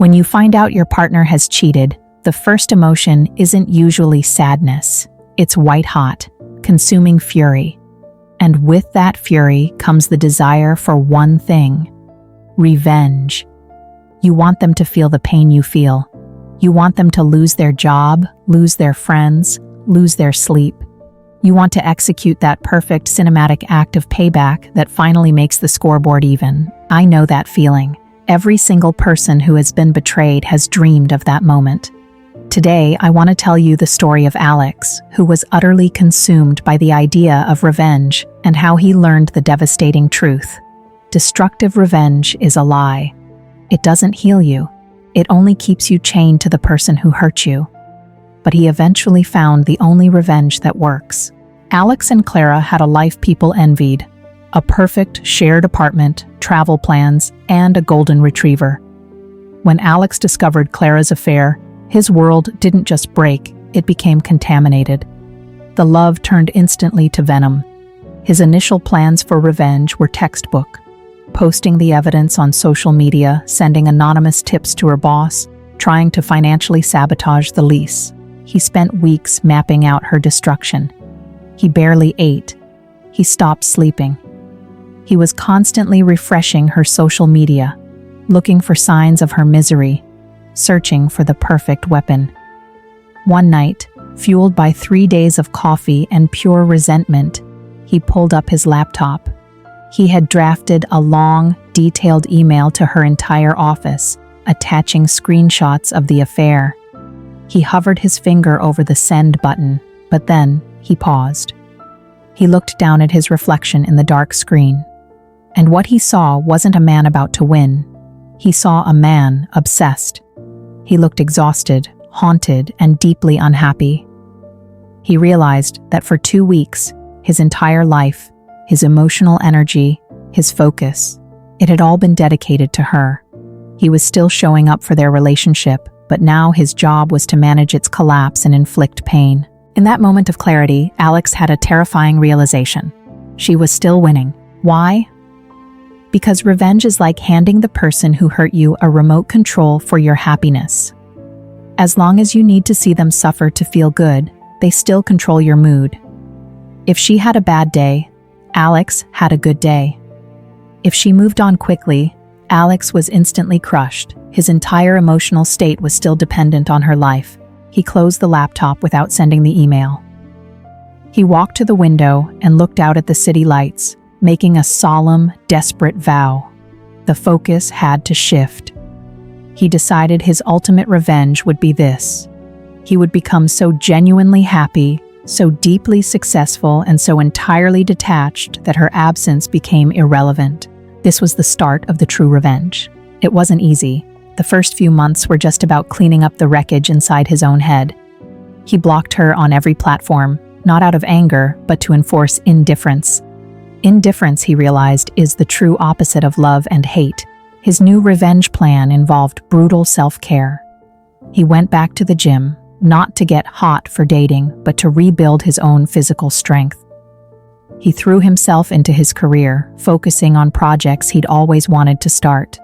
When you find out your partner has cheated, the first emotion isn't usually sadness. It's white-hot, consuming fury. And with that fury comes the desire for one thing: revenge. You want them to feel the pain you feel. You want them to lose their job, lose their friends, lose their sleep. You want to execute that perfect cinematic act of payback that finally makes the scoreboard even. I know that feeling. Every single person who has been betrayed has dreamed of that moment. Today, I want to tell you the story of Alex, who was utterly consumed by the idea of revenge and how he learned the devastating truth. Destructive revenge is a lie. It doesn't heal you. It only keeps you chained to the person who hurt you. But he eventually found the only revenge that works. Alex and Clara had a life people envied: a perfect shared apartment, travel plans, and a golden retriever. When Alex discovered Clara's affair, his world didn't just break, it became contaminated. The love turned instantly to venom. His initial plans for revenge were textbook: posting the evidence on social media, sending anonymous tips to her boss, trying to financially sabotage the lease. He spent weeks mapping out her destruction. He barely ate. He stopped sleeping. He was constantly refreshing her social media, looking for signs of her misery, searching for the perfect weapon. One night, fueled by 3 days of coffee and pure resentment, he pulled up his laptop. He had drafted a long, detailed email to her entire office, attaching screenshots of the affair. He hovered his finger over the send button, but then he paused. He looked down at his reflection in the dark screen. And what he saw wasn't a man about to win. He saw a man obsessed. He looked exhausted, haunted, and deeply unhappy. He realized that for 2 weeks, his entire life, his emotional energy, his focus, it had all been dedicated to her. He was still showing up for their relationship, but now his job was to manage its collapse and inflict pain. In that moment of clarity, Alex had a terrifying realization. She was still winning. Why? Because revenge is like handing the person who hurt you a remote control for your happiness. As long as you need to see them suffer to feel good, they still control your mood. If she had a bad day, Alex had a good day. If she moved on quickly, Alex was instantly crushed. His entire emotional state was still dependent on her life. He closed the laptop without sending the email. He walked to the window and looked out at the city lights, making a solemn, desperate vow. The focus had to shift. He decided his ultimate revenge would be this. He would become so genuinely happy, so deeply successful, and so entirely detached that her absence became irrelevant. This was the start of the true revenge. It wasn't easy. The first few months were just about cleaning up the wreckage inside his own head. He blocked her on every platform, not out of anger, but to enforce indifference. Indifference, he realized, is the true opposite of love and hate. His new revenge plan involved brutal self-care. He went back to the gym, not to get hot for dating, but to rebuild his own physical strength. He threw himself into his career, focusing on projects he'd always wanted to start.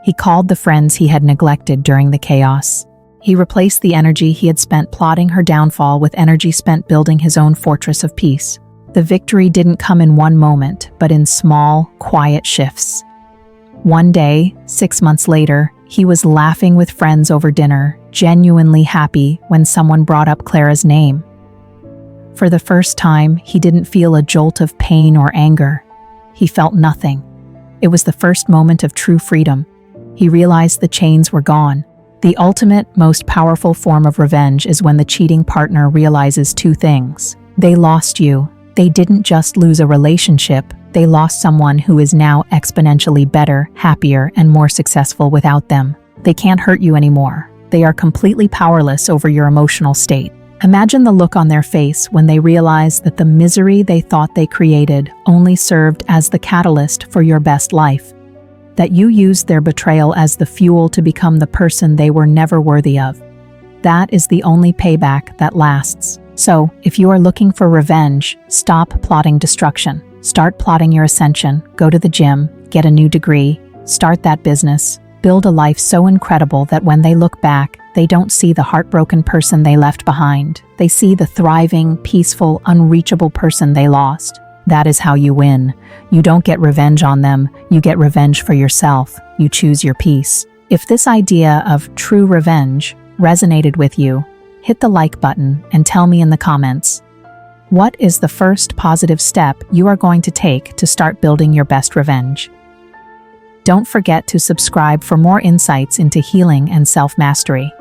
He called the friends he had neglected during the chaos. He replaced the energy he had spent plotting her downfall with energy spent building his own fortress of peace. The victory didn't come in one moment, but in small, quiet shifts. One day, 6 months later, he was laughing with friends over dinner, genuinely happy when someone brought up Clara's name. For the first time, he didn't feel a jolt of pain or anger. He felt nothing. It was the first moment of true freedom. He realized the chains were gone. The ultimate, most powerful form of revenge is when the cheating partner realizes 2 things. They lost you. They didn't just lose a relationship, they lost someone who is now exponentially better, happier, and more successful without them. They can't hurt you anymore. They are completely powerless over your emotional state. Imagine the look on their face when they realize that the misery they thought they created only served as the catalyst for your best life. That you used their betrayal as the fuel to become the person they were never worthy of. That is the only payback that lasts. So, if you are looking for revenge, stop plotting destruction. Start plotting your ascension. Go to the gym, get a new degree, start that business, Build a life so incredible that when they look back, they don't see the heartbroken person they left behind. They see the thriving, peaceful, unreachable person they lost. That is how you win. You don't get revenge on them, you get revenge for yourself. You choose your peace. If this idea of true revenge resonated with you, hit the like button and tell me in the comments. What is the first positive step you are going to take to start building your best revenge? Don't forget to subscribe for more insights into healing and self-mastery.